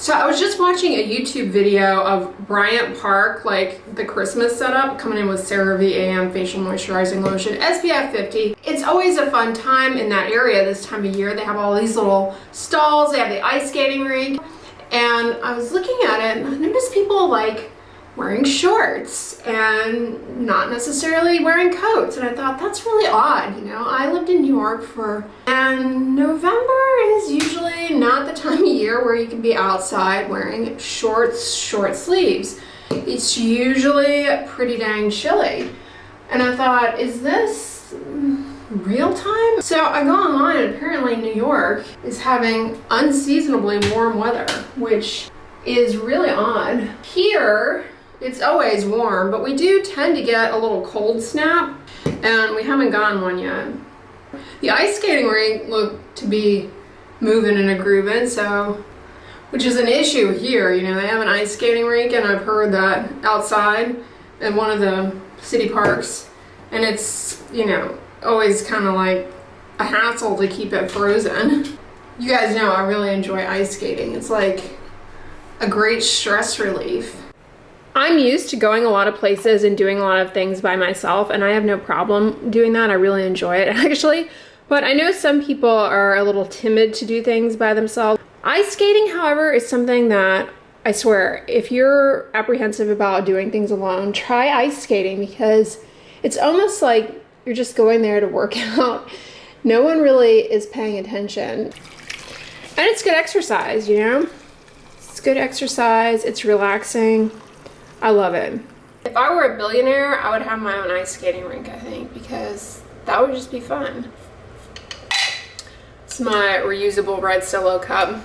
So I was just watching a YouTube video of Bryant Park, like the Christmas setup, coming in with CeraVe AM Facial Moisturizing Lotion, SPF 50. It's always a fun time in that area this time of year. They have all these little stalls, they have the ice skating rink, and I was looking at it and I noticed people like wearing shorts and not necessarily wearing coats, and I thought that's really odd. You know, I lived in New York and November is usually not the time of year where you can be outside wearing shorts, short sleeves. It's usually pretty dang chilly, and I thought, is this real time? So I go online and apparently New York is having unseasonably warm weather, which is really odd. Here, it's always warm, but we do tend to get a little cold snap, and we haven't gotten one yet. The ice skating rink looked to be moving and grooving, so, which is an issue here. You know, they have an ice skating rink, and I've heard that outside in one of the city parks, and it's, you know, always kind of like a hassle to keep it frozen. You guys know I really enjoy ice skating. It's like a great stress relief. I'm used to going a lot of places and doing a lot of things by myself, and I have no problem doing that. I really enjoy it, actually. But I know some people are a little timid to do things by themselves. Ice skating, however, is something that I swear, if you're apprehensive about doing things alone, try ice skating, because it's almost like you're just going there to work out. No one really is paying attention. And it's good exercise, you know? It's good exercise, it's relaxing. I love it. If I were a billionaire, I would have my own ice skating rink, I think, because that would just be fun. It's my reusable red Solo cup.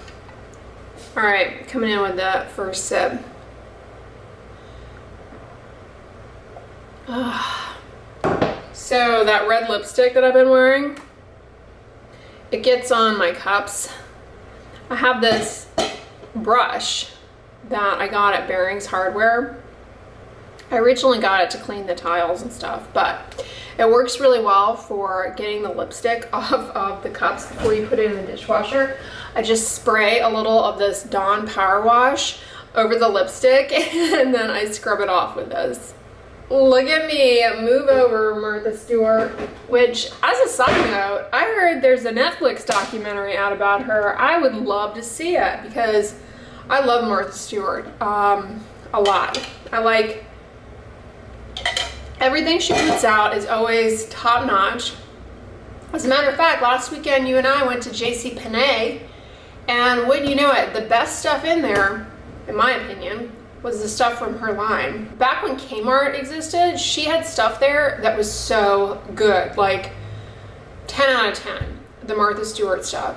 All right, coming in with the first sip. So that red lipstick that I've been wearing, it gets on my cups. I have this brush that I got at Bearings Hardware. I originally got it to clean the tiles and stuff, but it works really well for getting the lipstick off of the cups before you put it in the dishwasher. I just spray a little of this Dawn Power Wash over the lipstick, and then I scrub it off with this. Look at me move over, Martha Stewart, which, as a side note, I heard there's a Netflix documentary out about her. I would love to see it, because I love Martha Stewart a lot. I like everything she puts out is always top notch. As a matter of fact, last weekend you and I went to JCPenney, and wouldn't you know it, the best stuff in there, in my opinion, was the stuff from her line. Back when Kmart existed, she had stuff there that was so good, like 10 out of 10, the Martha Stewart stuff.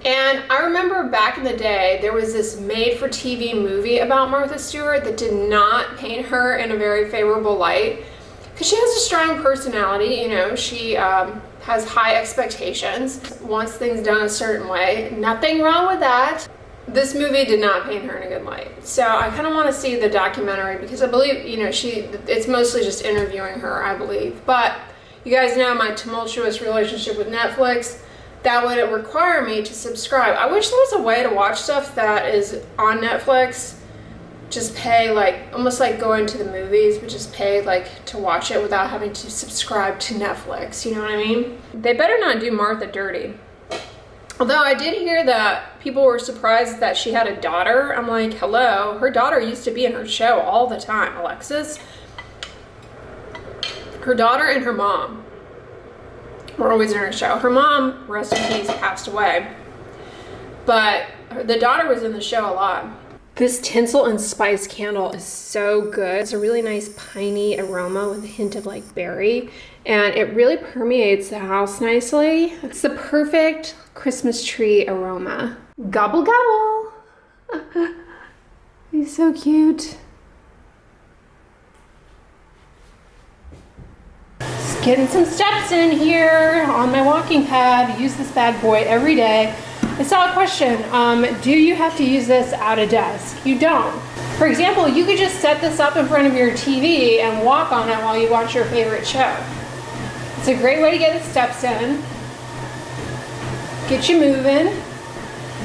And I remember back in the day, there was this made-for-TV movie about Martha Stewart that did not paint her in a very favorable light, because she has a strong personality. You know, she has high expectations, wants things done a certain way. Nothing wrong with that. This movie did not paint her in a good light. So I kind of want to see the documentary, because I believe, you know, it's mostly just interviewing her, I believe. But you guys know my tumultuous relationship with Netflix. That would require me to subscribe. I wish there was a way to watch stuff that is on Netflix. Just pay, like, almost like going to the movies, but just pay, like, to watch it without having to subscribe to Netflix. You know what I mean? They better not do Martha dirty. Although I did hear that people were surprised that she had a daughter. I'm like, hello, her daughter used to be in her show all the time, Alexis. Her daughter and her mom were always in her show. Her mom, rest in peace, passed away, but the daughter was in the show a lot. This tinsel and spice candle is so good. It's a really nice piney aroma with a hint of like berry, and it really permeates the house nicely. It's the perfect Christmas tree aroma. Gobble gobble. He's so cute. Getting some steps in here on my walking pad. Use this bad boy every day. I saw a question, do you have to use this at a desk? You don't. For example, you could just set this up in front of your TV and walk on it while you watch your favorite show. It's a great way to get the steps in, get you moving,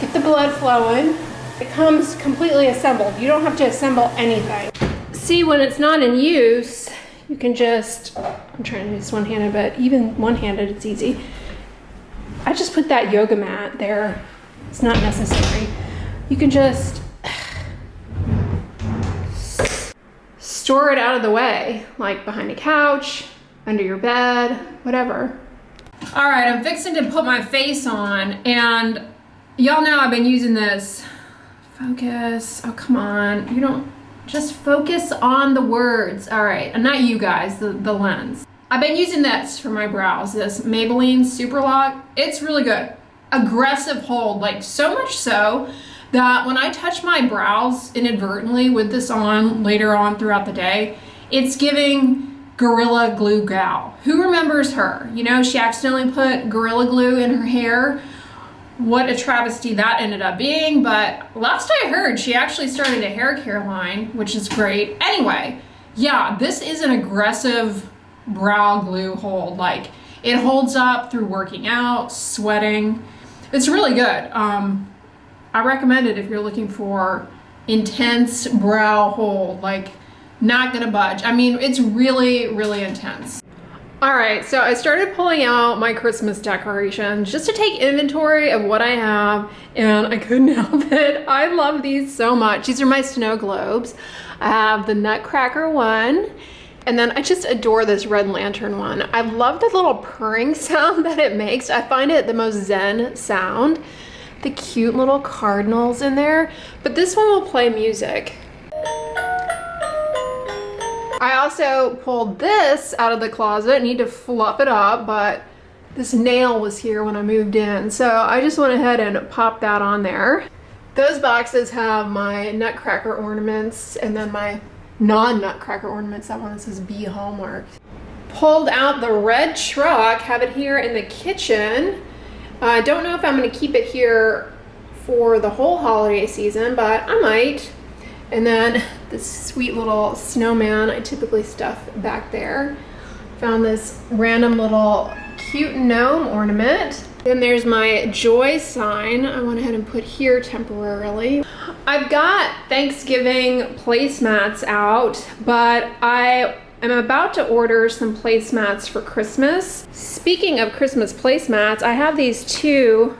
get the blood flowing. It comes completely assembled. You don't have to assemble anything. See, when it's not in use, you can just, I'm trying to do this one-handed, but even one-handed, it's easy. I just put that yoga mat there. It's not necessary. You can just store it out of the way, like behind a couch, under your bed, whatever. All right, I'm fixing to put my face on, and y'all know I've been using this. Focus, oh come on, you don't, just focus on the words. All right, and not you guys, the lens. I've been using this for my brows, this Maybelline Super Lock. It's really good. Aggressive hold, like so much so that when I touch my brows inadvertently with this on later on throughout the day, it's giving Gorilla Glue gal. Who remembers her? You know, she accidentally put Gorilla Glue in her hair. What a travesty that ended up being, but last I heard, she actually started a hair care line, which is great. Anyway, yeah, this is an aggressive brow glue hold. Like, it holds up through working out, sweating. It's really good. I recommend it if you're looking for intense brow hold, like not gonna budge. I mean, it's really, really intense. All right, so I started pulling out my Christmas decorations just to take inventory of what I have, and I couldn't help it. I love these so much. These are my snow globes. I have the Nutcracker one, and then I just adore this red lantern one. I love the little purring sound that it makes. I find it the most zen sound. The cute little cardinals in there, but this one will play music. I also pulled this out of the closet. Need to fluff it up, but this nail was here when I moved in, so I just went ahead and popped that on there. Those boxes have my Nutcracker ornaments and then my non-Nutcracker ornaments, that one that says B Hallmark. Pulled out the red truck, have it here in the kitchen. I don't know if I'm gonna keep it here for the whole holiday season, but I might. And then this sweet little snowman I typically stuff back there. Found this random little cute gnome ornament. Then there's my joy sign I went ahead and put here temporarily. I've got Thanksgiving placemats out, but I am about to order some placemats for Christmas. Speaking of Christmas placemats, I have these two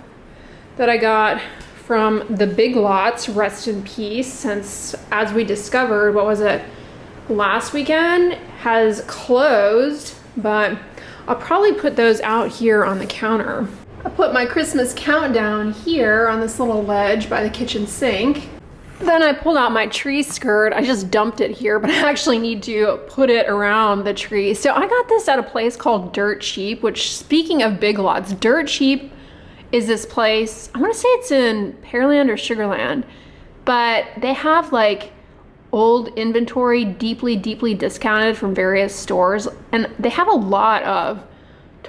that I got from the Big Lots, rest in peace, since as we discovered, what was it, last weekend, has closed, but I'll probably put those out here on the counter. I put my Christmas countdown here on this little ledge by the kitchen sink. Then I pulled out my tree skirt. I just dumped it here, but I actually need to put it around the tree. So I got this at a place called Dirt Cheap, which, speaking of Big Lots, Dirt Cheap is this place, I want to say it's in Pearland or Sugarland, but they have like old inventory, deeply discounted from various stores, and they have a lot of,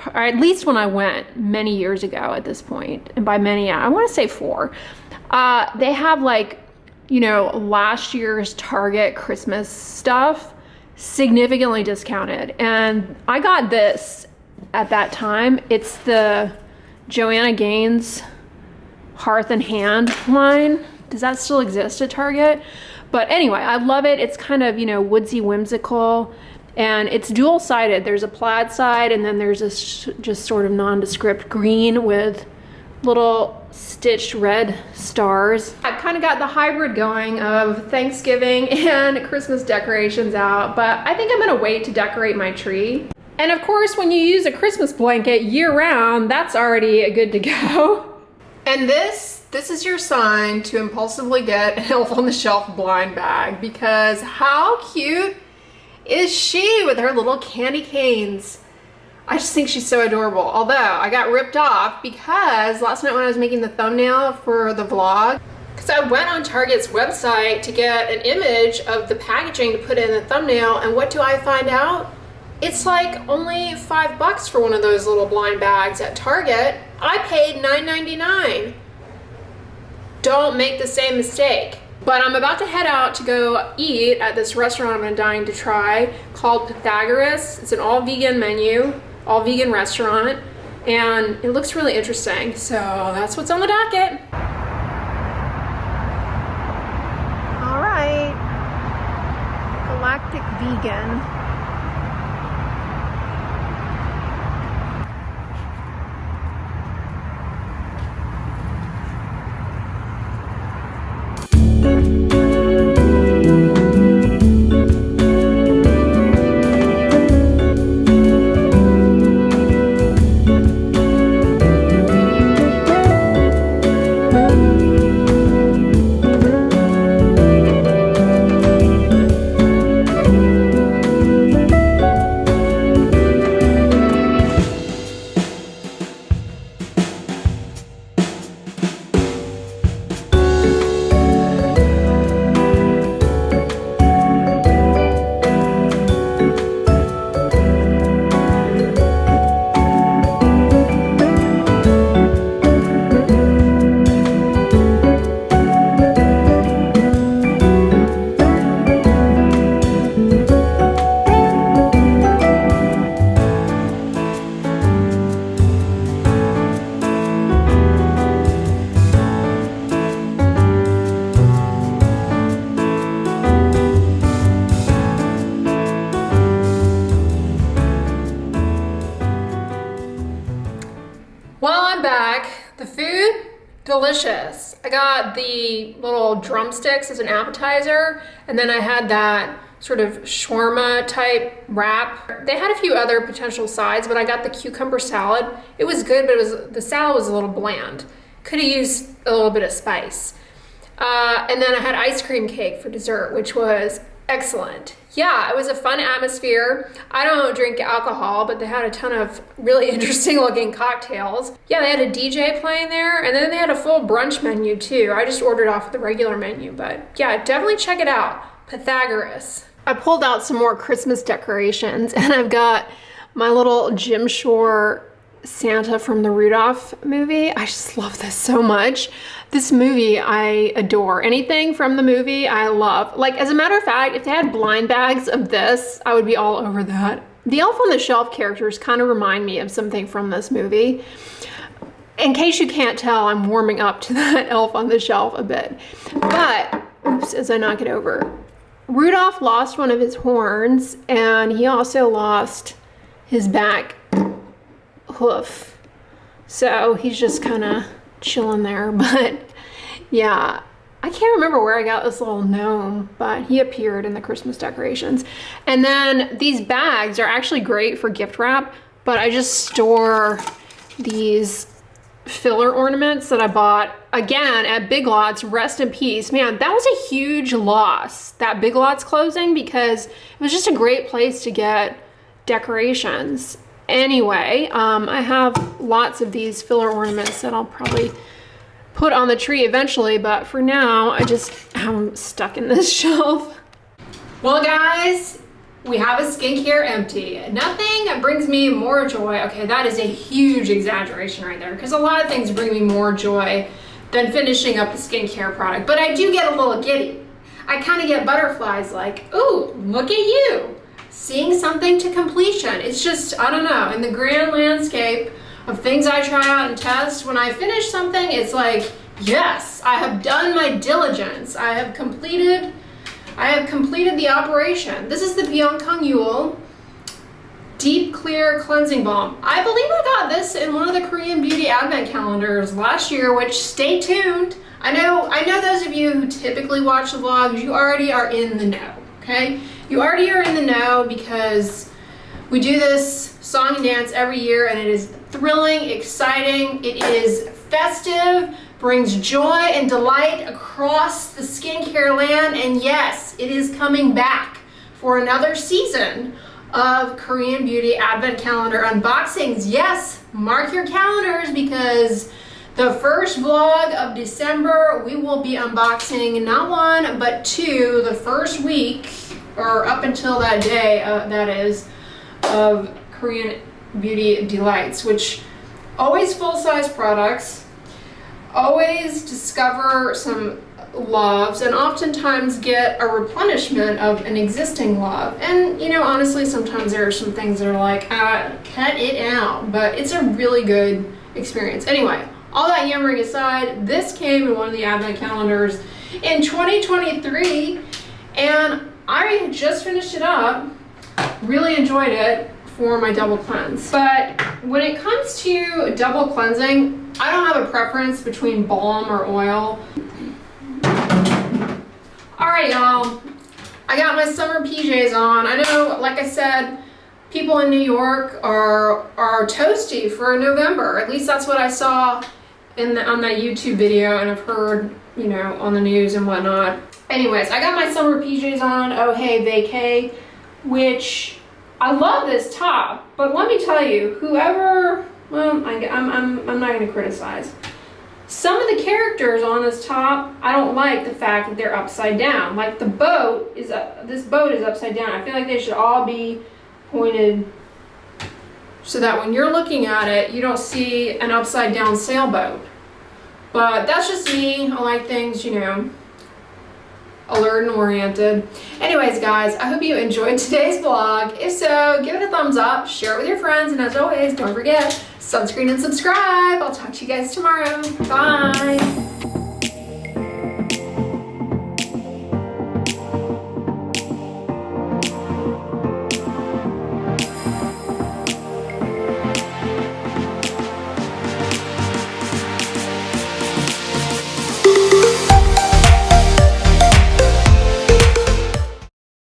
or at least when I went many years ago at this point, and by many, I want to say 4, they have like, you know, last year's Target Christmas stuff significantly discounted, and I got this at that time. It's the Joanna Gaines Hearth and Hand line. Does that still exist at Target? But anyway, I love it. It's kind of, you know, woodsy, whimsical, and it's dual-sided. There's a plaid side, and then there's this just sort of nondescript green with little stitched red stars. I've kind of got the hybrid going of Thanksgiving and Christmas decorations out, but I think I'm gonna wait to decorate my tree. And of course, when you use a Christmas blanket year-round, that's already good to go. And this is your sign to impulsively get an Elf on the Shelf blind bag, because how cute is she with her little candy canes? I just think she's so adorable. Although I got ripped off because last night when I was making the thumbnail for the vlog, because I went on Target's website to get an image of the packaging to put in the thumbnail, and what do I find out? It's like only $5 for one of those little blind bags at Target. I paid $9.99. Don't make the same mistake. But I'm about to head out to go eat at this restaurant I've been dying to try called Pythagoras. It's an all vegan menu, all vegan restaurant, and it looks really interesting. So that's what's on the docket. vegan. Well, I'm back. The food, delicious. I got the little drumsticks as an appetizer, and then I had that sort of shawarma type wrap. They had a few other potential sides, but I got the cucumber salad. It was good, but the salad was a little bland. Could have used a little bit of spice. And then I had ice cream cake for dessert, which was excellent. Yeah, it was a fun atmosphere. I don't drink alcohol, but they had a ton of really interesting looking cocktails. Yeah, they had a DJ playing there, and then they had a full brunch menu too. I just ordered off the regular menu, but yeah, definitely check it out. Pythagoras. I pulled out some more Christmas decorations, and I've got my little Jim Shore Santa from the Rudolph movie. I just love this so much. This movie I adore. Anything from the movie I love. Like, as a matter of fact, if they had blind bags of this, I would be all over that. The Elf on the Shelf characters kind of remind me of something from this movie. In case you can't tell, I'm warming up to that Elf on the Shelf a bit. But, oops, as I knock it over, Rudolph lost one of his horns, and he also lost his back hoof. So he's just kind of chilling there. But yeah, I can't remember where I got this little gnome, but he appeared in the Christmas decorations. And then these bags are actually great for gift wrap, but I just store these filler ornaments that I bought again at Big Lots. Rest in peace. Man, that was a huge loss, that Big Lots closing, because it was just a great place to get decorations. Anyway, I have lots of these filler ornaments that I'll probably put on the tree eventually, but for now, I just have them stuck in this shelf. Well, guys, we have a skincare empty. Nothing brings me more joy. Okay, that is a huge exaggeration right there, because a lot of things bring me more joy than finishing up a skincare product, but I do get a little giddy. I kind of get butterflies like, ooh, look at you. Seeing something to completion. It's just, I don't know, in the grand landscape of things I try out and test, when I finish something, it's like, yes, I have done my diligence. I have completed the operation. This is the Byung Yul Deep Clear Cleansing Balm. I believe I got this in one of the Korean Beauty Advent calendars last year, which, stay tuned. I know those of you who typically watch the vlogs, you already are in the know, okay? You already are in the know because we do this song and dance every year, and it is thrilling, exciting, it is festive, brings joy and delight across the skincare land, and yes, it is coming back for another season of Korean Beauty Advent Calendar unboxings. Yes, mark your calendars, because the first vlog of December, we will be unboxing not one, but two, the first week, or up until that day, that is, of Korean Beauty Delights, which always full-size products, always discover some loves, and oftentimes get a replenishment of an existing love. And, you know, honestly, sometimes there are some things that are like, cut it out, but it's a really good experience. Anyway, all that yammering aside, this came in one of the Advent calendars in 2023, and I just finished it up. Really enjoyed it for my double cleanse. But when it comes to double cleansing, I don't have a preference between balm or oil. Alright, y'all. I got my summer PJs on. I know, like I said, people in New York are toasty for November. At least that's what I saw on that YouTube video, and I've heard, you know, on the news and whatnot. Anyways, I got my summer PJs on. Oh hey, vacay, which I love this top, but let me tell you, whoever, well, I'm not going to criticize. Some of the characters on this top, I don't like the fact that they're upside down. Like the boat is, this boat is upside down. I feel like they should all be pointed so that when you're looking at it, you don't see an upside down sailboat. But that's just me. I like things, you know, alert and oriented. Anyways, guys, I hope you enjoyed today's vlog. If so, give it a thumbs up, share it with your friends, and as always, don't forget, sunscreen and subscribe. I'll talk to you guys tomorrow. Bye.